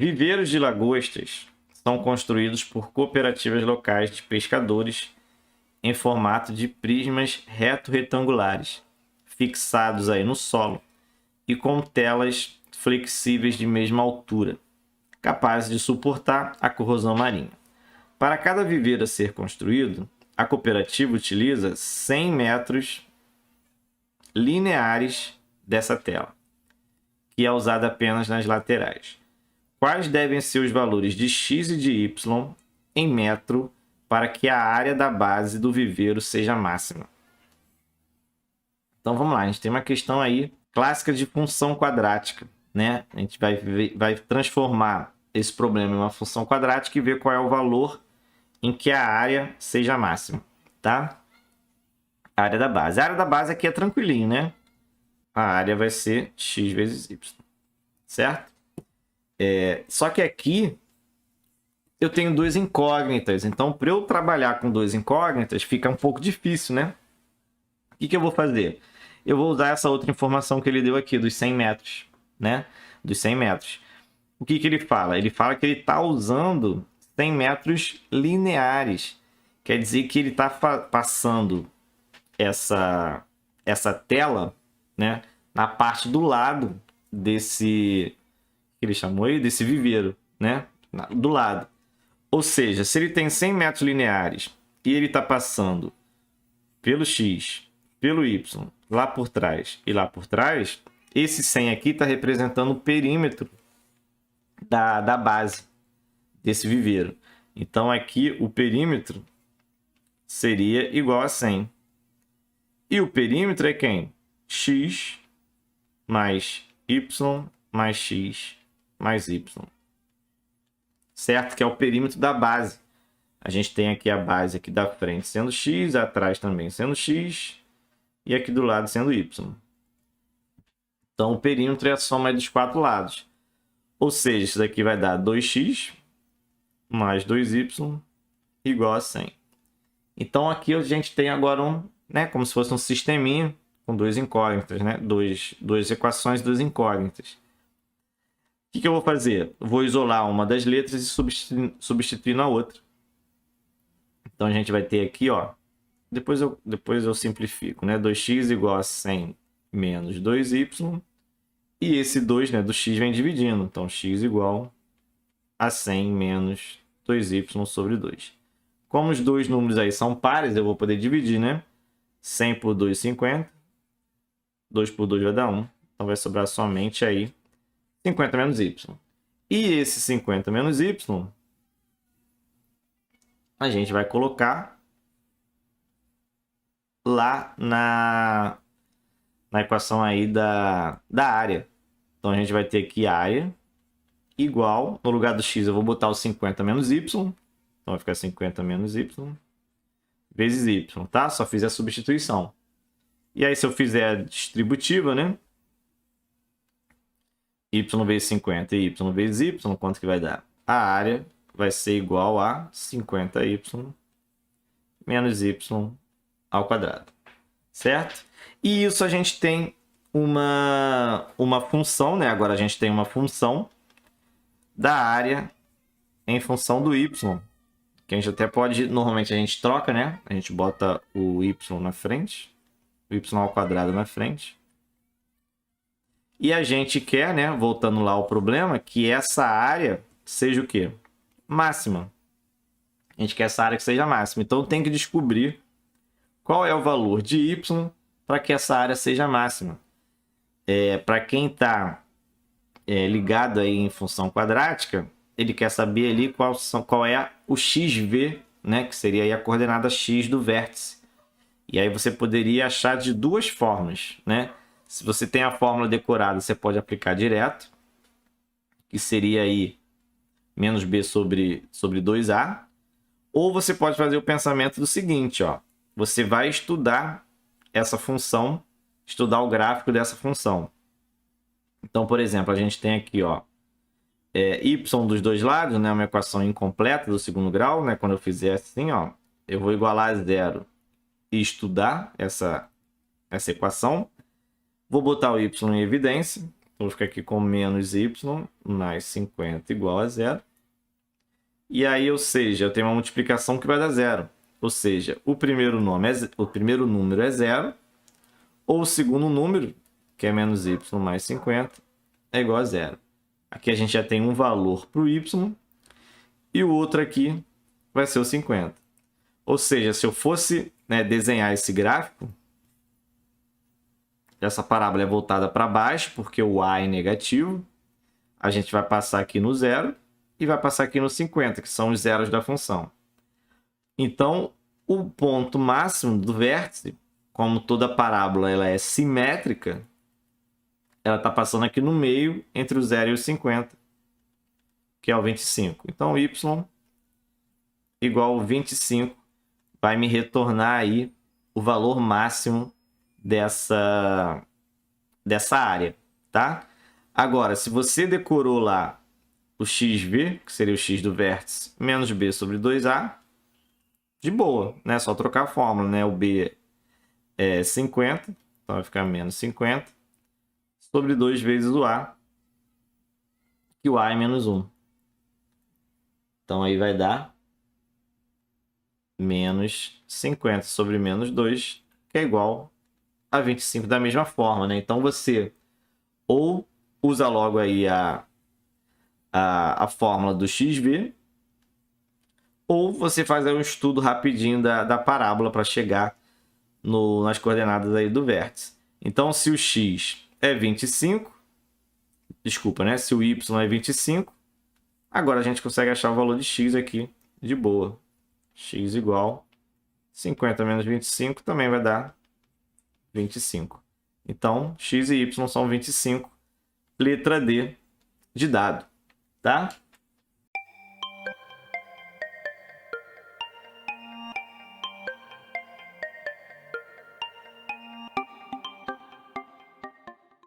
viveiros de lagostas são construídos por cooperativas locais de pescadores em formato de prismas reto-retangulares, fixados aí no solo e com telas flexíveis de mesma altura, capazes de suportar a corrosão marinha. Para cada viveiro a ser construído, a cooperativa utiliza 100 metros lineares dessa tela, que é usada apenas nas laterais. Quais devem ser os valores de x e de y em metro para que a área da base do viveiro seja máxima? Então vamos lá, a gente tem uma questão aí clássica de função quadrática, né? A gente vai transformar esse problema em uma função quadrática e ver qual é o valor em que a área seja máxima, tá? A área da base. A área da base aqui é tranquilinho, né? A área vai ser x vezes y, certo? Só que aqui eu tenho duas incógnitas, então para eu trabalhar com duas incógnitas fica um pouco difícil, né? O que eu vou fazer? Eu vou usar essa outra informação que ele deu aqui, dos 100 metros, né? Dos 100 metros. O que ele fala? Ele fala que ele está usando 100 metros lineares. Quer dizer que ele está passando essa tela, né, na parte do lado desse, que ele chamou aí, desse viveiro, né? Do lado. Ou seja, se ele tem 100 metros lineares e ele está passando pelo x, pelo y, lá por trás e lá por trás, esse 100 aqui está representando o perímetro da base desse viveiro. Então aqui o perímetro seria igual a 100. E o perímetro é quem? X mais y mais x mais y. Certo? Que é o perímetro da base. A gente tem aqui a base aqui da frente sendo x, atrás também sendo x e aqui do lado sendo y. Então o perímetro é a soma dos quatro lados. Ou seja, isso daqui vai dar 2x mais 2y igual a 100. Então aqui a gente tem agora né, como se fosse um sisteminha com duas incógnitas, né? Duas equações e duas incógnitas. O que eu vou fazer? Eu vou isolar uma das letras e substituir na outra. Então a gente vai ter aqui, ó, depois eu simplifico, né? 2x igual a 100 menos 2y. E esse 2, né, do x vem dividindo. Então x igual a 100 menos 2y sobre 2. Como os dois números aí são pares, eu vou poder dividir, né? 100 por 2, 50. 2 por 2 vai dar 1. Então vai sobrar somente aí 50 menos y. E esse 50 menos y, a gente vai colocar lá na equação aí da área. Então a gente vai ter aqui área igual, no lugar do x eu vou botar o 50 menos y. Então vai ficar 50 menos y vezes y, tá? Só fiz a substituição. E aí se eu fizer a distributiva, né? Y vezes 50 e y vezes y, quanto que vai dar? A área vai ser igual a 50y menos y ao quadrado, certo? E isso a gente tem uma função, né? Agora a gente tem uma função da área em função do y, que a gente até pode, normalmente a gente troca, né? A gente bota o y na frente, o y ao quadrado na frente. E a gente quer, né, voltando lá ao problema, que essa área seja o quê? Máxima. A gente quer essa área que seja máxima. Então tem que descobrir qual é o valor de y para que essa área seja máxima. Para quem está ligado aí em função quadrática, ele quer saber ali qual é o xv, né, que seria aí a coordenada x do vértice. E aí você poderia achar de duas formas, né? Se você tem a fórmula decorada, você pode aplicar direto, que seria aí menos b sobre 2a. Ou você pode fazer o pensamento do seguinte, ó. Você vai estudar essa função, estudar o gráfico dessa função. Então, por exemplo, a gente tem aqui, ó, y dos dois lados, né, uma equação incompleta do segundo grau, né? Quando eu fizer assim, ó, eu vou igualar a zero e estudar essa equação. Vou botar o y em evidência. Vou ficar aqui com menos y mais 50 igual a zero. E aí, ou seja, eu tenho uma multiplicação que vai dar zero. Ou seja, o primeiro número é zero, ou o segundo número, que é menos y mais 50, é igual a zero. Aqui a gente já tem um valor para o y, e o outro aqui vai ser o 50. Ou seja, se eu fosse, né, desenhar esse gráfico, essa parábola é voltada para baixo, porque o a é negativo. A gente vai passar aqui no zero e vai passar aqui no 50, que são os zeros da função. Então, o ponto máximo do vértice, como toda parábola ela é simétrica, ela está passando aqui no meio entre o 0 e o 50, que é o 25. Então, y igual a 25 vai me retornar aí o valor máximo dessa área, tá? Agora, se você decorou lá o xv, que seria o x do vértice, menos b sobre 2a, de boa, né? Só trocar a fórmula, né? O b é 50, então vai ficar menos 50, sobre 2 vezes o a, que o a é menos 1. Então, aí vai dar menos 50 sobre menos 2, que é igual a 25 da mesma forma, né? Então, você ou usa logo aí a fórmula do xv, ou você faz aí um estudo rapidinho da parábola para chegar nas coordenadas aí do vértice. Então, se o x é 25, desculpa, né? Se o y é 25, agora a gente consegue achar o valor de x aqui de boa. X igual 50 menos 25 também vai dar 25. Então, x e y são 25. Letra D de dado, tá?